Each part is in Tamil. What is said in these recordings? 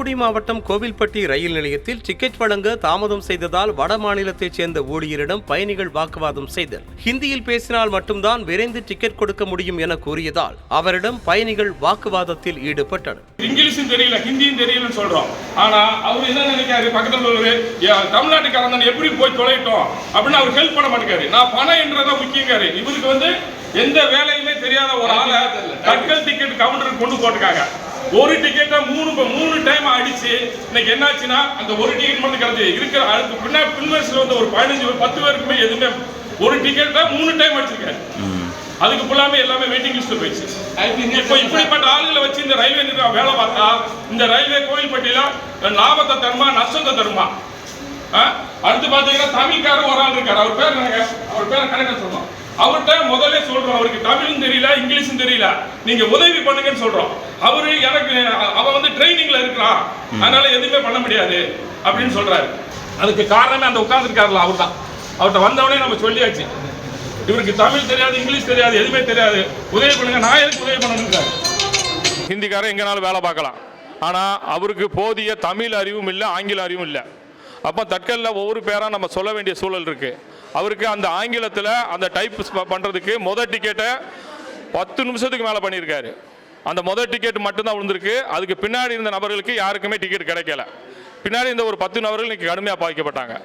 தூத்துக்குடி மாவட்டம் கோவில்பட்டி ரயில் நிலையத்தில் டிக்கெட் வழங்க தாமதம் செய்ததால் வட மாநிலத்தைச் சேர்ந்த ஊழியரிடம் பயணிகள் வாக்குவாதம் செய்தனர். ஹிந்தியில் பேசினால் மட்டும்தான் விரைந்து டிக்கெட் கொடுக்க முடியும் என கூறியதால் அவரிடம் பயணிகள் வாக்குவாதத்தில் ஈடுபட்டனர். இங்கிலீஷும் தெரியல, ஹிந்தியும் தெரியலன்னு சொல்றோம். ஆனா அவர் என்ன நினைக்காரு, பக்கத்தில் உள்ளவர் தமிழ்நாட்டுக்காரன் எப்படி போய் தொலைட்டோம் அப்படின்னு அவர் ஹெல்ப் பண்ண மாட்டேங்காரு. நான் பணம் என்றதான் முக்கியங்காரு. இவருக்கு எந்த வேலையுமே தெரியாத ஒரு ஆளை தட்கல் டிக்கெட் கவுண்டருக்கு கொண்டு போட்டுருக்காங்க. ஒரு டிக்கெட்டை மூணு டைம் அடிச்சு இன்னைக்கு என்னாச்சுன்னா அந்த ஒரு டிக்கெட் மட்டும் கிடைச்சி இருக்கிற அதுக்கு பின்வரிசையில் ஒரு 15-10 பேருக்குமே எதுவுமே ஒரு டிக்கெட்டை 3 டைம் அடிச்சிருக்காரு. அதுக்கு ஃபுல்லாமே எல்லாமே வெயிட்டிங் லிஸ்ட்ல போயிடுச்சு. இப்போ இப்படிப்பட்ட ஆளுகளை வச்சு இந்த ரயில்வே நிர்வாகம் வேலை பார்த்தா இந்த ரயில்வே கோவில்பட்டியில லாபத்தை தருமா நஷ்டத்தை தருமா? அடுத்து பாத்தீங்கன்னா தமிழ்காரர் ஒரு ஆள் இருக்காரு. அவர் பேரை கரெக்டா சொல்லணும். அவர்கிட்ட முதல்ல சொல்றோம், அவருக்கு தமிழும் தெரியல இங்கிலீஷும் தெரியல, நீங்க உதவி பண்ணுங்கன்னு சொல்றோம். அவரு அவன் ட்ரைனிங்ல இருக்கிறான், அதனால எதுவுமே பண்ண முடியாது அப்படின்னு சொல்றாரு. அதுக்கு காரணமே அந்த உட்கார்ந்துருக்காருல அவர் தான். அவர்கிட்ட வந்தவனே நம்ம சொல்லியாச்சு, இவருக்கு தமிழ் தெரியாது இங்கிலீஷ் தெரியாது எதுவுமே தெரியாது, உதவி பண்ணுங்க. நான் எதுக்கு உதவி பண்ணணுங்கிறாரு. ஹிந்திக்காரன் எங்கனாலும் வேலை பார்க்கலாம், ஆனா அவருக்கு போதிய தமிழ் அறிவும் இல்லை ஆங்கில அறிவும் இல்லை. அப்போ தட்கலில் ஒவ்வொரு பேராக நம்ம சொல்ல வேண்டிய சூழல் இருக்குது. அவருக்கு அந்த ஆங்கிலத்தில் அந்த டைப் பண்ணுறதுக்கு முதல் டிக்கெட்டை 10 நிமிஷத்துக்கு மேலே பண்ணியிருக்காரு. அந்த முதல் டிக்கெட் மட்டும்தான் விழுந்திருக்கு. அதுக்கு பின்னாடி இருந்த நபர்களுக்கு யாருக்குமே டிக்கெட் கிடைக்கல. பின்னாடி இந்த ஒரு 10 நபர்கள் இன்றைக்கி கடுமையாக பாதிக்கப்பட்டாங்க.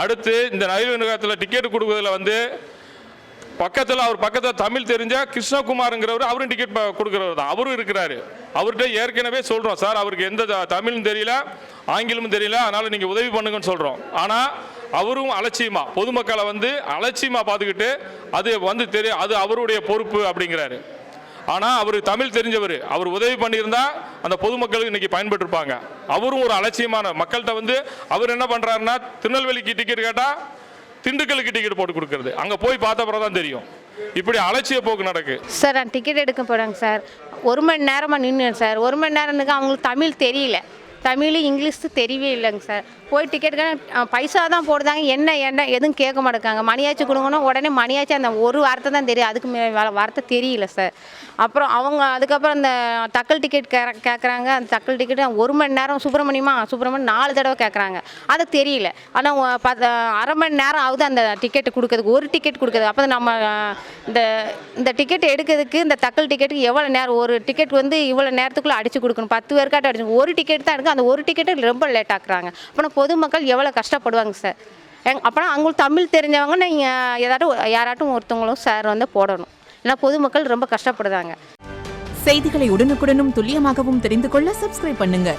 அடுத்து இந்த ரயில்வே நிலையத்தில் டிக்கெட் கொடுக்குறதுல அவர் பக்கத்தில் தமிழ் தெரிஞ்ச கிருஷ்ணகுமாருங்கிறவர் அவரும் டிக்கெட் கொடுக்குறவர் தான், அவரும் இருக்கிறாரு. அவர்கிட்ட ஏற்கனவே சொல்கிறோம், சார் அவருக்கு எந்த தமிழும் தெரியல ஆங்கிலமும் தெரியல, அதனால் நீங்கள் உதவி பண்ணுங்கன்னு சொல்கிறோம். ஆனால் அவரும் அலட்சியமாக பொதுமக்களை அலட்சியமாக பார்த்துக்கிட்டு அது அவருடைய பொறுப்பு அப்படிங்கிறாரு. ஆனால் அவர் தமிழ் தெரிஞ்சவர், அவர் உதவி பண்ணியிருந்தா அந்த பொதுமக்களுக்கு இன்னைக்கு பயன்பட்டுருப்பாங்க. அவரும் ஒரு அலட்சியமான மக்கள்கிட்ட அவர் என்ன பண்ணுறாருன்னா, திருநெல்வேலிக்கு டிக்கெட் கேட்டால் திண்டுக்கலுக்கு டிக்கெட் போட்டு கொடுக்கறது, அங்கே போய் பார்த்த பிறகு தான் தெரியும். இப்படி அலட்சிய போக்கு நடக்கு. சார் நான் டிக்கெட் எடுக்க போகிறாங்க சார், 1 மணி நேரமாக நின்றுேன் சார். 1 மணி நேரத்துக்கு அவங்களுக்கு தமிழ் தெரியல, தமிழ் இங்கிலீஷு தெரியவே இல்லைங்க சார். போய் டிக்கெட்டுக்கான பைசா தான் போடுதாங்க, என்ன எதுவும் கேட்க மாட்டேங்காங்க. மணியாச்சு கொடுங்கன்னா உடனே மணியாச்சு அந்த ஒரு வார்த்தை தான் தெரியும், அதுக்கு வார்த்தை தெரியல சார். அப்புறம் அதுக்கப்புறம் அந்த தக்கல் டிக்கெட் கேட்குறாங்க. அந்த தக்கல் டிக்கெட்டு 1 மணி நேரம் சுப்பிரமணியம் 4 தடவை கேட்குறாங்க, அது தெரியல. ஆனால் அரை மணி நேரம் ஆகுது அந்த டிக்கெட்டு கொடுக்கறதுக்கு, ஒரு டிக்கெட் கொடுக்குறது. அப்போ நம்ம இந்த டிக்கெட் எடுக்கிறதுக்கு இந்த தக்கல் டிக்கெட்டுக்கு எவ்வளோ நேரம், ஒரு டிக்கெட் இவ்வளோ நேரத்துக்குள்ளே அடித்து கொடுக்கணும், 10 பேருக்காட்ட அடிச்சு, ஒரு டிக்கெட் தான் எடுக்கும். அந்த ஒரு டிக்கெட்டு ரொம்ப லேட் ஆக்குறாங்க. அப்புறம் பொதுமக்கள் எவ்வளோ கஷ்டப்படுவாங்க சார். அப்புறம் அவங்களுக்கு தமிழ் தெரிஞ்சவங்க நீங்கள் யாராட்டும் ஒருத்தவங்களும் சார் போடணும், ஏன்னா பொதுமக்கள் ரொம்ப கஷ்டப்படுறாங்க. செய்திகளை உடனுக்குடனும் துல்லியமாகவும் தெரிந்து கொள்ள சப்ஸ்கிரைப் பண்ணுங்க.